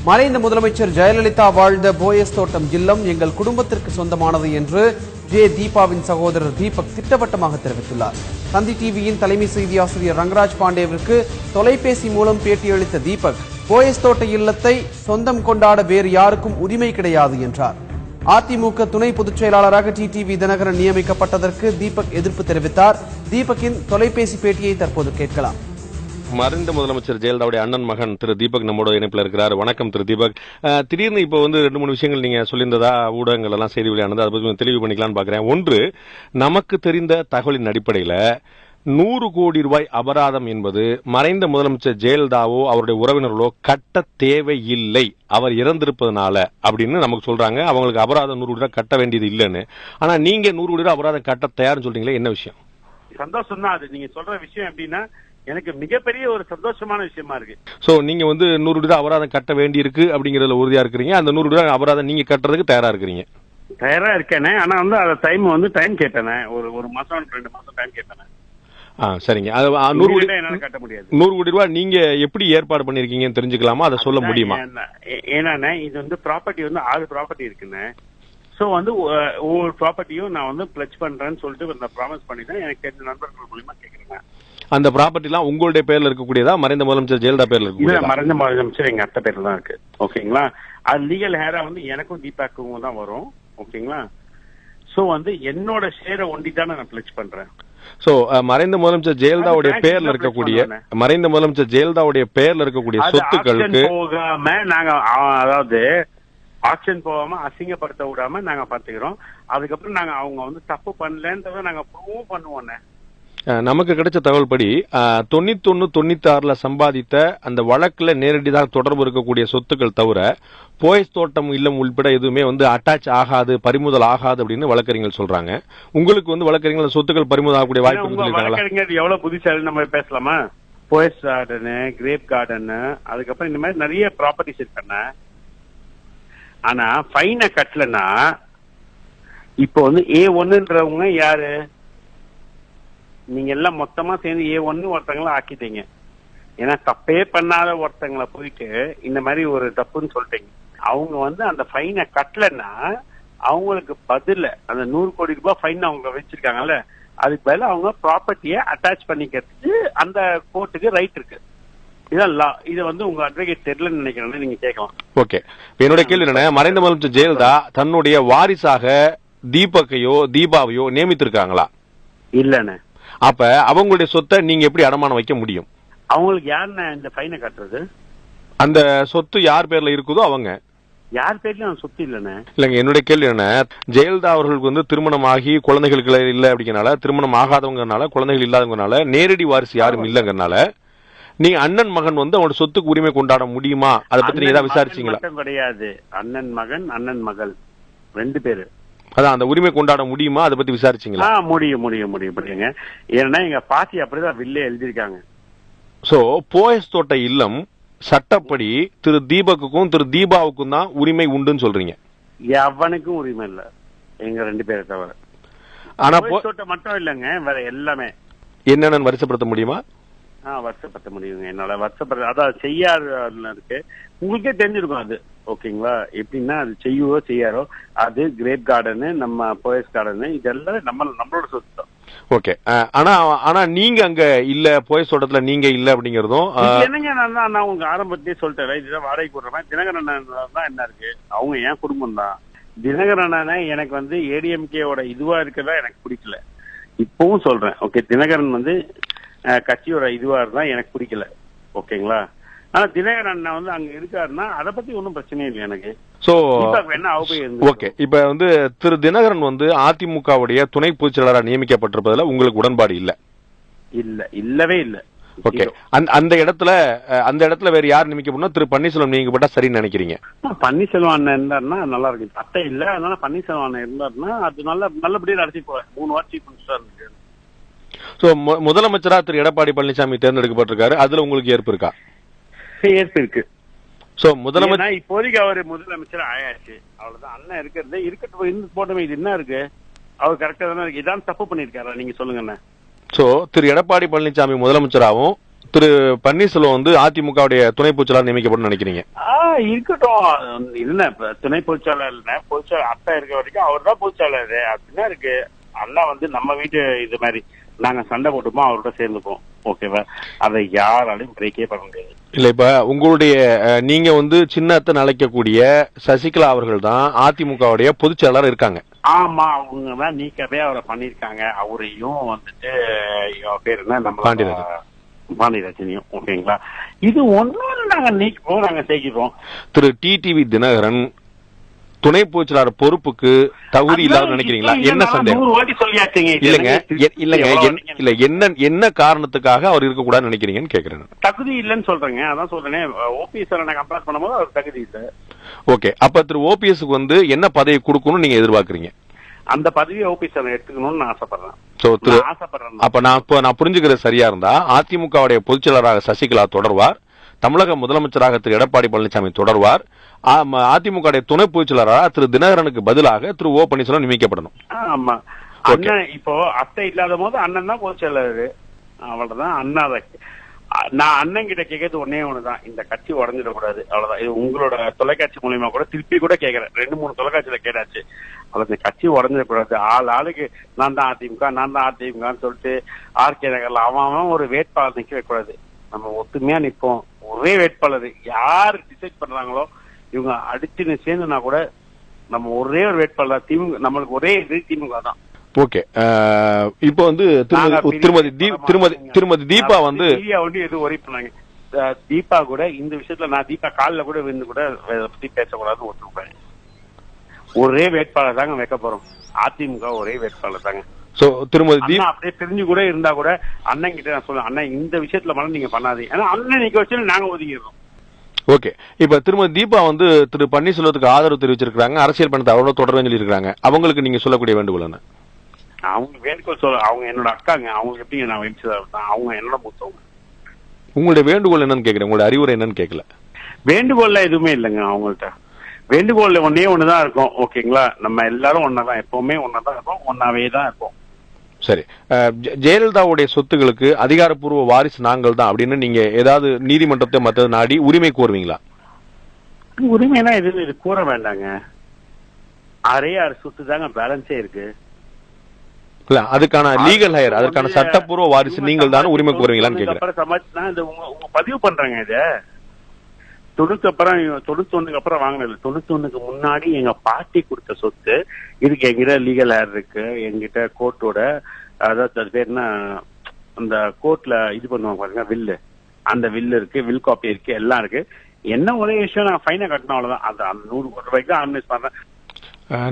மறைந்த முதலமைச்சர் ஜெயலலிதா வாழ்ந்த போயஸ் தோட்டம் இல்லம் எங்கள் குடும்பத்திற்கு சொந்தமானது என்று தீபாவின் சகோதரர் தீபக் திட்டவட்டமாக தெரிவித்துள்ளார். தந்தி டிவியின் தலைமை செய்தி ஆசிரியர் ரங்கராஜ் பாண்டேவிற்கு தொலைபேசி மூலம் பேட்டியளித்த தீபக், போயஸ் தோட்ட இல்லத்தை சொந்தம் கொண்டாட வேறு யாருக்கும் உரிமை கிடையாது என்றார். அதிமுக துணை பொதுச் செயலாளராக டிடிவி தினகரன் நியமிக்கப்பட்டதற்கு தீபக் எதிர்ப்பு தெரிவித்தார். தீபக்கின் தொலைபேசி பேட்டியை தற்போது கேட்கலாம். மறைந்த முதலமைச்சர் ஜெயலலிதாவுடைய அண்ணன் மகன் திரு தீபக் நம்மோட இணைப்பில் இருக்கிறார். வணக்கம் திரு தீபக். திடீர்னு இப்போ 2-3 விஷயங்கள் நீங்க சொல்லியிருந்ததா ஊடகங்கள் எல்லாம் செய்தி வெளியானது, அதை பற்றி தெளிவு பண்ணிக்கலாம்னு பாக்குறேன். ஒன்று, நமக்கு தெரிந்த தகவலின் அடிப்படையில் 100 கோடி ரூபாய் அபராதம் என்பது மறைந்த முதலமைச்சர் ஜெயலலிதாவோ அவருடைய உறவினர்களோ கட்ட தேவையில்லை, அவர் இறந்திருப்பதனால அப்படின்னு நமக்கு சொல்றாங்க. அவங்களுக்கு அபராதம் 100 கோடி ரூபாய் கட்ட வேண்டியது இல்லைன்னு. ஆனா நீங்க 100 கோடி ரூபாய் அபராதம் கட்ட தயார்னு சொல்றீங்களே, என்ன விஷயம்? சந்தோஷம் தான். அது நீங்க சொல்ற விஷயம் எப்படின்னா எனக்கு மிகப்பெரிய ஒரு சந்தோஷமான விஷயமா இருக்கு. சோ நீங்க 100 கோடி ரூபாய் அபராதம் கட்ட வேண்டி இருக்கு அப்படிங்கறதுல உறுதியா இருக்கிறீங்க. அந்த 100 கோடி ரூபாய் அபராதம் நீங்க கட்டுறதுக்கு தயாரா இருக்கிறீங்க? தயாரா இருக்கேனே. ஆனா அந்த டைம் கேட்டேனே, ஒரு மாசம் 2 மாசம் டைம் கேட்டேனே. சரிங்க. 100 கோடி என்னால கட்ட முடியாது. 100 கோடி ரூபாய் நீங்க எப்படி ஏற்பாடு பண்ணிருக்கீங்கன்னு தெரிஞ்சுக்கலாமா? அதை சொல்ல முடியுமா? ஏன்னா இது ப்ராப்பர்ட்டி 6 ப்ராப்பர்ட்டி இருக்குன்னு. சோ ஒவ்வொரு ப்ராப்பர்ட்டியும் நான் பிளட்ஜ் பண்றேன்னு சொல்லிட்டு ப்ராமிஸ் பண்ணிதான் எனக்கு தெரிஞ்ச நண்பர்கள் மூலமா கேக்குறேன். அந்த ப்ராப்பர்ட்டி எல்லாம் உங்களுடைய பேர்ல இருக்கக்கூடியதா, மறைந்த முதலமைச்சர் ஜெயலலிதா பேர்ல இருக்கு? மறைந்த முதலமைச்சர் எங்க அத்தை பேர்ல தான் இருக்கு. ஓகேங்களா? அது லீகல் ஹேரா எனக்கும் தீபாக்கும் தான் வரும். ஓகேங்களா? சோ என்னோட ஷேரை ஒண்டி தானே நான் பிளட்ஜ் பண்றேன். சோ மறைந்த முதலமைச்சர் ஜெயலலிதாவுடைய பேர்ல இருக்கக்கூடிய சொத்துக்களுக்கு போகாம நாங்க, அதாவது ஆக்ஷன் போகாம அசிங்கப்படுத்த விடாம நாங்க பாத்துக்கிறோம். அதுக்கப்புறம் நாங்க அவங்க தப்பு பண்ணலன்றத நாங்க ப்ரூவ் பண்ணுவோம். நமக்கு கிடைச்ச தகவல் படி 91-96 சம்பாதித்த அந்த வழக்குல நேரடியாக தொடர்பு இருக்கக்கூடிய சொத்துக்கள் தவிர போயஸ் தோட்டம் இல்லம் உள்பட எதுவுமே அட்டாச் ஆகாது, பறிமுதல் ஆகாது அப்படின்னு வழக்கறிஞர்கள் சொல்றாங்க. உங்களுக்கு வழக்கறிஞர்கள் சொத்துக்கள் பறிமுதல் ஆகக்கூடிய வாய்ப்பு வழக்கறிஞர் எவ்வளவு புத்திசாலி நம்ம பேசலாமா? போயஸ் கார்டனு, கிரேப் கார்டனு, அதுக்கப்புறம் இந்த மாதிரி நிறைய ப்ராப்பர்ட்டிஸ் இருக்கான. ஆனா ஃபைனை கட்டலன்னா இப்போ A1ன்றவங்க யாரு? நீங்க எல்லாம் மொத்தமா சேர்ந்து A1 ஒருத்தங்களை ஆக்கிட்டீங்க. ஏன்னா தப்பே பண்ணாத ஒருத்தங்களை போயிட்டு இந்த மாதிரி ஒரு தப்புன்னு சொல்லிட்டீங்க. அவங்க அந்த ஃபைனை கட்டலன்னா அவங்களுக்கு பதில அந்த 100 கோடி ரூபாய் ஃபைன் அவங்க வச்சிருக்காங்கல்ல, அதுக்கு பதில அவங்க ப்ராப்பர்ட்டியை அட்டாச் பண்ணிக்கிறதுக்கு அந்த கோர்ட்டுக்கு ரைட் இருக்கு. இதான் லா. இதை உங்க அட்வொகேட் தெரியலன்னு நினைக்கிறேன், நீங்க கேட்கலாம். ஓகே. என்னோட கேள்வி என்ன, மறைந்த முதலமைச்சர் ஜெயலலிதா தன்னுடைய வாரிசாக தீபக்கையோ தீபாவையோ நியமித்திருக்காங்களா? இல்லன்னு. அப்ப அவங்களுடைய சொத்தை நீங்க எப்படி அடமானம் வைக்க முடியும்? அவங்களுக்கு யாருன்னு இந்த ஃபைனை கட்டுறது? அந்த சொத்து யார் பேர்ல இருக்குதோ அவங்க. யார் பேர்லயும் சொத்து இல்லன்னு. இல்லங்க, என்னுடைய கேள்வி என்ன, ஜெயலலிதா அவர்களுக்கு திருமணமாகி குழந்தைகளுக்கு இல்ல அப்படிங்கறனால, திருமணம் ஆகாதவங்கனால, குழந்தைகள் இல்லாதவங்கனால, நேரடி வாரிசு யாரும் இல்லங்கறனால நீங்க அண்ணன் மகன் அவனோட சொத்துக்கு உரிமை கொண்டாட முடியுமா? அதை பத்தி நீங்க ஏதாவது விசாரிச்சீங்களா? கிடையாது. அண்ணன் மகன், அண்ணன் மகள் 2 பேரு. அதான் அந்த உரிமை கொண்டாட முடியுமா? அதை பத்தி விசாரிச்சீங்களா? முடியுங்க. ஏன்னா எங்க பாட்டி அப்படிதான் வில்லே எழுதிருக்காங்க. சோ போயஸ் தோட்ட இல்லம் சட்டப்படி திரு தீபக்குக்கும் திரு தீபாவுக்கும் தான் உரிமை உண்டுன்னு சொல்றீங்க? எவனுக்கும் உரிமை இல்ல, எங்க 2 பேரை தவிர. ஆனா தோட்டம் மட்டும் இல்லங்க, வேற எல்லாமே. என்னன்னு வருஷப்படுத்த முடியுமா? வருஷப்படுத்த முடியுங்க. என்னால வருஷப்படுத்த, அதாவது செய்யாறு இருக்கு, உங்களுக்கே தெரிஞ்சிருக்கும் அது. ஓகேங்களா? எப்படின்னா அது செய்யாரோ அது கிரேப் கார்டனு, நம்ம போயஸ் கார்டனு, இதெல்லாம் நம்மளோட சொத்து தான். ஓகே. ஆனா நீங்க அங்க இல்ல, போயஸ் தோட்டத்துல நீங்க இல்ல அப்படிங்கறதும் என்னங்க. நான் உங்க ஆரம்பத்திலேயே சொல்லிட்டேன், இதுதான் வாடகை போடுறேன். தினகரன் தான் என்ன இருக்கு, அவங்க என் குடும்பம் தான். தினகரன் எனக்கு ஏடிஎம்கேவோட இதுவா இருக்கதா எனக்கு பிடிக்கல. இப்பவும் சொல்றேன். ஓகே, தினகரன் கட்சியோட இதுவா இருந்தா எனக்கு பிடிக்கல. ஓகேங்களா? ஆனா தினகரன் அங்க இருக்காருன்னா அதை பத்தி ஒன்னும் பிரச்சனையே இல்லை எனக்கு. ஓகே. இப்ப திரு தினகரன் அதிமுகவுடைய துணை பொதுச் செயலாளராக நியமிக்கப்பட்டிருப்பதுல உங்களுக்கு உடன்பாடு இல்ல? இல்லவே இல்ல. ஓகே. அந்த இடத்துல வேற யார் நியமிக்கப்படணும்? திரு பன்னீர்செல்வம் நீங்கப்பட்டா சரின்னு நினைக்கிறீங்க? பன்னீர்செல்வம் அண்ணன் இருந்தாருன்னா நல்லா இருக்கு. அட்டை இல்ல, அதனால பன்னீர்செல்வம் அண்ணன் இருந்தாருன்னா அது நல்லபடியா நடத்தி போறேன். 3 வாரம் சீஃப் மினிஸ்டரா இருக்கு. சோ முதலமைச்சரா திரு எடப்பாடி பழனிசாமி தேர்ந்தெடுக்கப்பட்டிருக்காரு, அதுல உங்களுக்கு ஏற்பு இருக்கா? ஏற்பு இருக்கு. சோ முதலமைச்சர் இப்போதைக்கு அவர் முதலமைச்சர் ஆயாச்சு, அவ்வளவுதான். அண்ணன் இருக்கட்டும் போட்டமே, இது என்ன இருக்கு, அவர் கரெக்டா தானே இருக்கு. இதான் தப்பு பண்ணிருக்காரா நீங்க சொல்லுங்க. சோ திரு எடப்பாடி பழனிசாமி முதலமைச்சராகவும் திரு பன்னீர்செல்வம் வந்து அதிமுகவுடைய துணை பொதுச்செயலாளர் நியமிக்கப்படும் நினைக்கிறீங்க? இருக்கட்டும். இல்ல துணை பொதுச்செயலாளர் இல்ல, பொதுச்செயலாளர் அத்தா இருக்க வரைக்கும் அவர் தான் பொதுச்செயலாளர். அப்படின்னா இருக்கு. அண்ணா வந்து நம்ம வீட்டு இது மாதிரி நாங்க சண்டை போட்டுப்போம், அவரோட சேர்ந்துப்போம். ஓகேவா? அதை யாராலையும் பிரேக்கே பண்ண முடியாது. இல்ல இப்ப உங்களுடைய நீங்க வந்து சின்னத்தை அழைக்கக்கூடிய சசிகலா அவர்கள் தான் அதிமுகவுடைய பொதுச்செயலாளர் இருக்காங்க. ஆமா, அவங்க தான் நீக்கவே அவரை பண்ணிருக்காங்க. அவரையும் வந்துட்டு பேர் என்ன, நம்ம பாண்டியராஜனையும். ஓகேங்களா? இது ஒன்னொன்னு நாங்க நீக்கிறோம், நாங்க சேர்க்கிறோம். திரு டிடிவி தினகரன் துணை பொதுச்செயலாளர் பொறுப்புக்கு தகுதி இல்லாத நினைக்கிறீங்களா? என்ன சந்தேகம்? இல்லங்க என்ன காரணத்துக்காக அவர் இருக்க கூடாதுன்னு நினைக்கிறீங்கன்னு கேக்குறேன். தகுதி இல்லன்னு சொல்றேங்க. அதான் சொல்றேன், ஓபிஎஸ் நான் கம்பேர் பண்ணும்போது அவர் தகுதி இல்ல. ஓகே, அப்ப திரு ஓபிஎஸ்க்கு வந்து என்ன பதவி கொடுக்கணும்னு நீங்க எதிர்பார்க்கறீங்க? அந்த பதவியை ஓபிஎஸ் எடுத்துக்கணும்னு நான் ஆசைப்படுறேன். அப்ப நான் புரிஞ்சுக்கிறது சரியா இருந்தா அதிமுகவுடைய பொதுச்செயலராக சசிகலா தொடர்வார், தமிழக முதலமைச்சராக திரு எடப்பாடி பழனிசாமி தொடர்வார், அதிமுக துணை பொதுச்செயலராக திரு தினகரனுக்கு பதிலாக திரு ஓ பன்னீர்செல்வம் நியமிக்கப்படணும். ஆமா, அண்ணன் இப்போ அத்தை இல்லாத போது அண்ணன் தான் பொதுச்செயலர். அவ்வளவுதான். அண்ணா நான் அண்ணன் கிட்ட கேட்கறது ஒன்னே ஒண்ணுதான், இந்த கட்சி உடஞ்சிடக்கூடாது. அவ்வளவுதான். இது உங்களோட தொலைக்காட்சி மூலியமா கூட திருப்பி கூட கேட்கறேன். 2-3 தொலைக்காட்சியில கேட்டாச்சு. அவ்வளவு கட்சி உடஞ்சிடக்கூடாது. ஆளுக்கு நான் தான் அதிமுகன்னு சொல்லிட்டு ஆர்கே நகர்ல அவன் ஒரு வேட்பாளர் நிக்க வைக்கக்கூடாது. நம்ம ஒத்துமையா நிற்போம். ஒரே வேட்பாளர் யாரு டிசைட் பண்றாங்களோ இவங்க அடிச்சுன்னு சேர்ந்துனா கூட நம்ம ஒரே ஒரு வேட்பாளர். திமுக நம்மளுக்கு ஒரே இது திமுக தான். ஓகே, இப்போ வந்து திருமதி தீபா வந்து எதுவும் ஒரே பண்ணாங்க. தீபா கூட இந்த விஷயத்துல நான் தீபா காலில் கூட விழுந்து கூட பத்தி பேசக்கூடாதுன்னு ஒத்துருப்பேன். ஒரே வேட்பாளர் தாங்க வைக்க போறோம். அதிமுக ஒரே வேட்பாளர் தாங்க. சோ திருமதி அப்படியே தெரிஞ்சு கூட இருந்தா கூட அண்ணன் கிட்ட நான் சொல்லுவேன், அண்ணன் இந்த விஷயத்துல மட்டும் நீங்க பண்ணாதீங்க. ஏன்னா அண்ணன் நிக்க வச்சு நாங்க ஒதுங்கிடுறோம். ஓகே, இப்ப திருமதி தீபா வந்து திரு பன்னீர்செல்வத்துக்கு ஆதரவு தெரிவிச்சிருக்காங்க, அரசியல் பண்ணத்தை அவரோட தொடர்பு சொல்லி இருக்காங்க. அவங்களுக்கு நீங்க சொல்லக்கூடிய வேண்டுகோள் என்ன? அவங்க வேண்டுகோள் சொல்ல, அவங்க என்னோட அக்காங்க. அவங்க எப்படி நான் வெடிச்சதான், அவங்க என்னோட மூத்தவங்க. உங்களுடைய வேண்டுகோள் என்னன்னு கேக்குறேன், உங்களுடைய அறிவுரை என்னன்னு கேட்கல. வேண்டுகோள்ல எதுவுமே இல்லைங்க அவங்கள்ட்ட. வேண்டுகோள்ல ஒன்னே ஒண்ணுதான் இருக்கும். ஓகேங்களா? நம்ம எல்லாரும் ஒன்னாதான், எப்பவுமே ஒன்னாதான் இருப்போம், ஒன்னாவே தான் இருப்போம். சரி, ஜெயலலிதாவுடைய சொத்துக்களுக்கு அதிகாரப்பூர்வ வாரிசு நாங்கள் தான் அப்படின்னு நீங்க ஏதாவது நீதிமன்றத்தை மற்ற நாடி உரிமை கோருவீங்களா? உரிமைனா எதுவும் இது கூற வேண்டாங்க. 6 சொத்து தாங்க பேலன்ஸே இருக்கு. இல்ல, அதுக்கான லீகல் ஹையர், அதற்கான சட்டப்பூர்வ வாரிசு நீங்கள் தானே உரிமை கோருவீங்களான்னு கேக்குறேன். சமாளிச்சுனா இந்த உங்க பதிவு பண்றாங்க. இத 91 அப்புறம் வாங்கினது. 91க்கு முன்னாடி எங்க பாட்டி கொடுத்த சொத்து இதுக்கு எங்கிட்ட லீகல் ஹேர் இருக்கு. எங்கிட்ட கோர்ட்டோட அதாவது அது பேர் என்ன, அந்த கோர்ட்ல இது பண்ணுவாங்க பாருங்க, வில்லு. அந்த வில்லு இருக்கு, வில் காப்பி இருக்கு, எல்லாம் இருக்கு. என்ன ஒரே விஷயம், நான் ஃபைனை கட்டணும், அவ்வளவுதான். அந்த 100 கோடி ரூபாய்க்கு தான் ஆர்கனைஸ் பண்றேன்.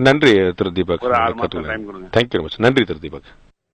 நன்றி திரு தீபக். ஒரு 6 மாசம் டைம் கொடுங்க. Thank you very much. நன்றி திரு தீபக்.